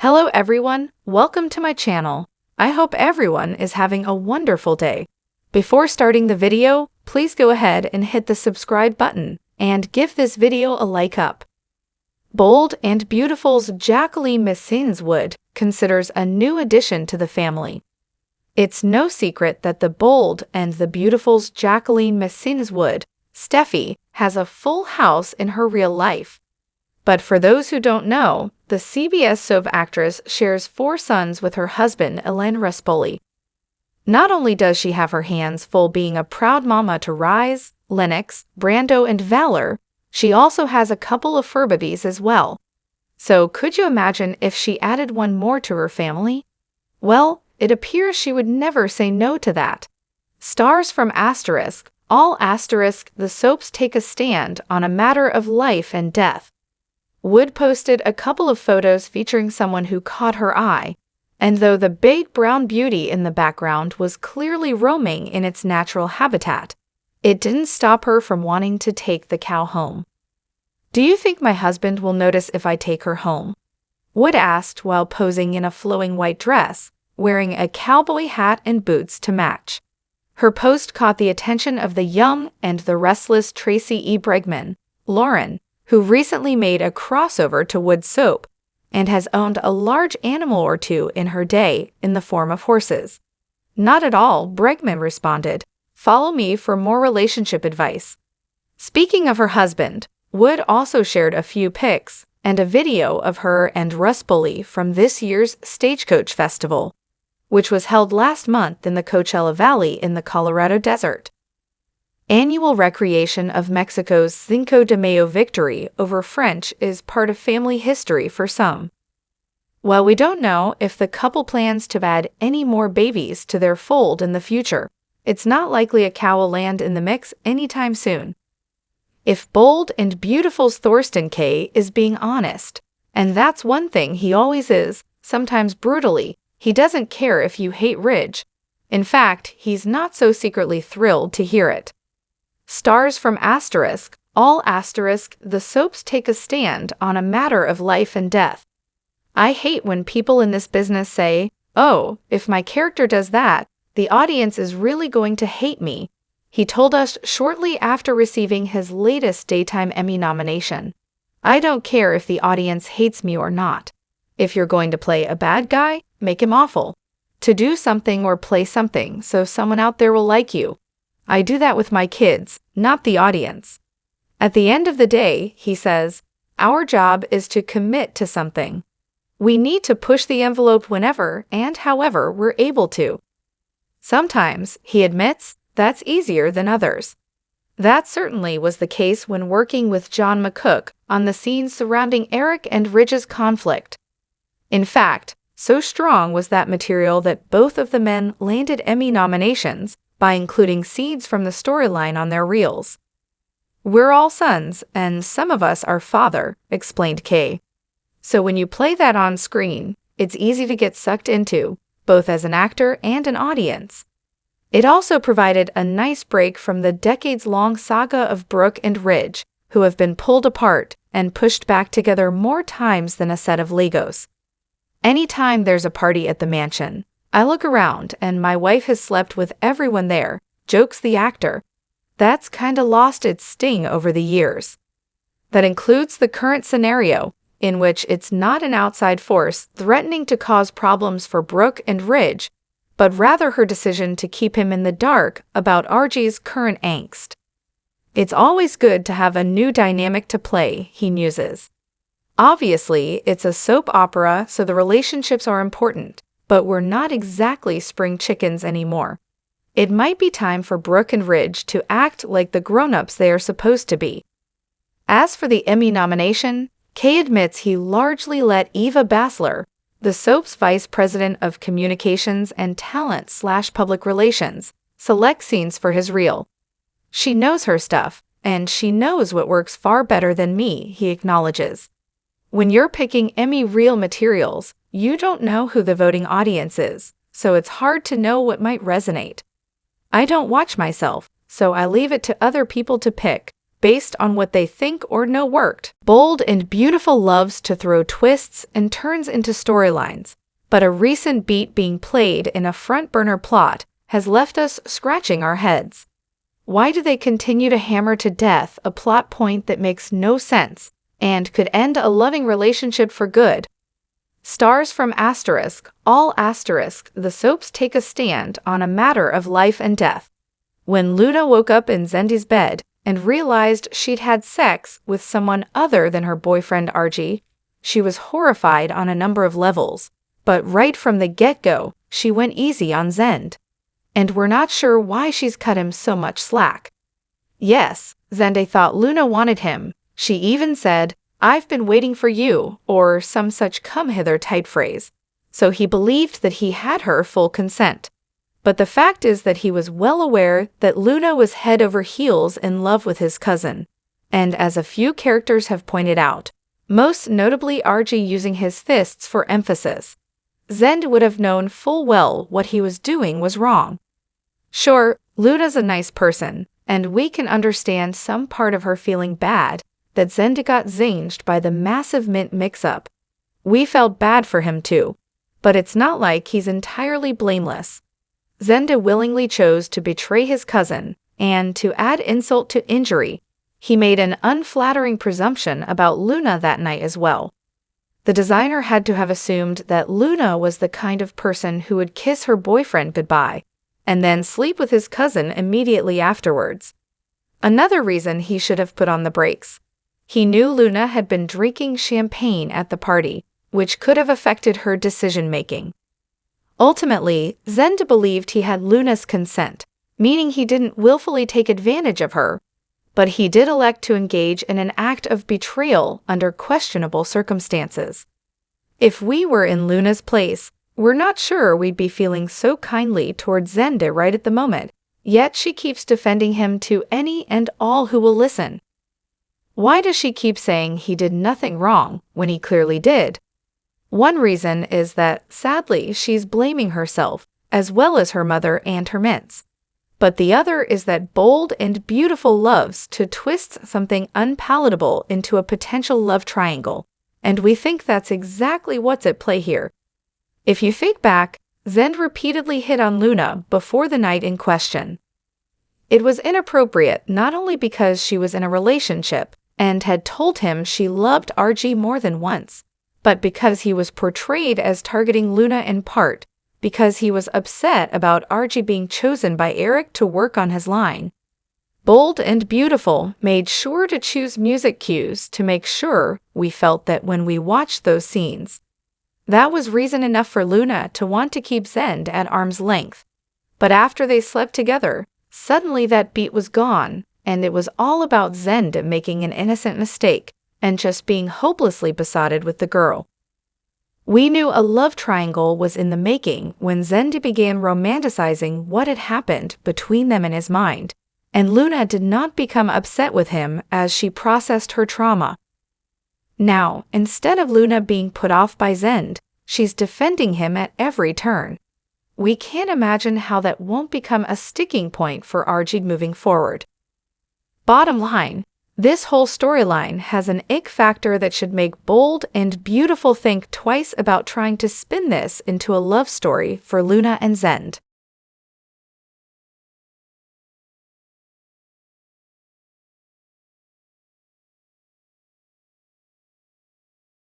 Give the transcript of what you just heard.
Hello everyone, welcome to my channel. I hope everyone is having a wonderful day. Before starting the video, please go ahead and hit the subscribe button and give this video a like up. Bold and Beautiful's Jacqueline MacInnes Wood considers a new addition to the family. It's no secret that the Bold and the Beautiful's Jacqueline MacInnes Wood, Steffi, has a full house in her real life. But for those who don't know, the CBS soap actress shares 4 sons with her husband, Elaine Ruspoli. Not only does she have her hands full being a proud mama to Rise, Lennox, Brando, and Valor, she also has a couple of fur babies as well. So could you imagine if she added one more to her family? Well, it appears she would never say no to that. Stars from Asterisk, all Asterisk, the soaps take a stand on a matter of life and death. Wood posted a couple of photos featuring someone who caught her eye, and though the big brown beauty in the background was clearly roaming in its natural habitat, it didn't stop her from wanting to take the cow home. "Do you think my husband will notice if I take her home?" Wood asked while posing in a flowing white dress, wearing a cowboy hat and boots to match. Her post caught the attention of the young and the restless Tracy E. Bregman, Lauren, who recently made a crossover to Wood soap and has owned a large animal or two in her day in the form of horses. "Not at all," Bregman responded. "Follow me for more relationship advice." Speaking of her husband, Wood also shared a few pics and a video of her and Ruspoli from this year's Stagecoach Festival, which was held last month in the Coachella Valley in the Colorado Desert. Annual recreation of Mexico's Cinco de Mayo victory over French is part of family history for some. While we don't know if the couple plans to add any more babies to their fold in the future, it's not likely a cow will land in the mix anytime soon. If Bold and Beautiful's Thorsten K is being honest, and that's one thing he always is, sometimes brutally, he doesn't care if you hate Ridge. In fact, he's not so secretly thrilled to hear it. Stars from Asterisk, all Asterisk, the soaps take a stand on a matter of life and death. "I hate when people in this business say, 'Oh, if my character does that, the audience is really going to hate me,'" he told us shortly after receiving his latest Daytime Emmy nomination. "I don't care if the audience hates me or not. If you're going to play a bad guy, make him awful. To do something or play something so someone out there will like you. I do that with my kids, not the audience." At the end of the day, he says, "Our job is to commit to something. We need to push the envelope whenever and however we're able to. Sometimes," he admits, "that's easier than others." That certainly was the case when working with John McCook on the scenes surrounding Eric and Ridge's conflict. In fact, so strong was that material that both of the men landed Emmy nominations by including seeds from the storyline on their reels. "We're all sons, and some of us are father," explained Kay. "So when you play that on screen, it's easy to get sucked into, both as an actor and an audience." It also provided a nice break from the decades-long saga of Brooke and Ridge, who have been pulled apart and pushed back together more times than a set of Legos. "Anytime there's a party at the mansion, I look around and my wife has slept with everyone there," jokes the actor. That's kinda lost its sting over the years. That includes the current scenario, in which it's not an outside force threatening to cause problems for Brooke and Ridge, but rather her decision to keep him in the dark about Argie's current angst. "It's always good to have a new dynamic to play," he muses. "Obviously, it's a soap opera, so the relationships are important, but we're not exactly spring chickens anymore. It might be time for Brooke and Ridge to act like the grown-ups they are supposed to be." As for the Emmy nomination, Kay admits he largely let Eva Basler, the soap's vice president of communications and talent/public relations, select scenes for his reel. "She knows her stuff, and she knows what works far better than me," he acknowledges. "When you're picking Emmy reel materials, you don't know who the voting audience is, so it's hard to know what might resonate. I don't watch myself, so I leave it to other people to pick, based on what they think or know worked. Bold and Beautiful loves to throw twists and turns into storylines, but a recent beat being played in a front-burner plot has left us scratching our heads. Why do they continue to hammer to death a plot point that makes no sense and could end a loving relationship for good? Stars from all the soaps take a stand on a matter of life and death. When Luna woke up in Zendi's bed and realized she'd had sex with someone other than her boyfriend Archie, she was horrified on a number of levels, but right from the get-go, she went easy on Zend. And we're not sure why she's cut him so much slack. Yes, Zende thought Luna wanted him. She even said, "I've been waiting for you," or some such come-hither type phrase. So he believed that he had her full consent. But the fact is that he was well aware that Luna was head over heels in love with his cousin. And as a few characters have pointed out, most notably Archie using his fists for emphasis, Zend would have known full well what he was doing was wrong. Sure, Luna's a nice person, and we can understand some part of her feeling bad that Zend got zinged by the massive mint mix-up. We felt bad for him too, but it's not like he's entirely blameless. Zende willingly chose to betray his cousin, and to add insult to injury, he made an unflattering presumption about Luna that night as well. The designer had to have assumed that Luna was the kind of person who would kiss her boyfriend goodbye, and then sleep with his cousin immediately afterwards. Another reason he should have put on the brakes. He knew Luna had been drinking champagne at the party, which could have affected her decision-making. Ultimately, Zend believed he had Luna's consent, meaning he didn't willfully take advantage of her, but he did elect to engage in an act of betrayal under questionable circumstances. If we were in Luna's place, we're not sure we'd be feeling so kindly towards Zende right at the moment, yet she keeps defending him to any and all who will listen. Why does she keep saying he did nothing wrong when he clearly did? One reason is that, sadly, she's blaming herself, as well as her mother and her mints. But the other is that Bold and Beautiful loves to twist something unpalatable into a potential love triangle, and we think that's exactly what's at play here. If you think back, Zend repeatedly hit on Luna before the night in question. It was inappropriate not only because she was in a relationship and had told him she loved Archie more than once, but because he was portrayed as targeting Luna in part because he was upset about Archie being chosen by Eric to work on his line. Bold and Beautiful made sure to choose music cues to make sure we felt that when we watched those scenes. That was reason enough for Luna to want to keep Zend at arm's length. But after they slept together, suddenly that beat was gone, and it was all about Zend making an innocent mistake and just being hopelessly besotted with the girl. We knew a love triangle was in the making when Zend began romanticizing what had happened between them in his mind, and Luna did not become upset with him as she processed her trauma. Now, instead of Luna being put off by Zend, she's defending him at every turn. We can't imagine how that won't become a sticking point for Archie moving forward. Bottom line, this whole storyline has an ick factor that should make Bold and Beautiful think twice about trying to spin this into a love story for Luna and Zend.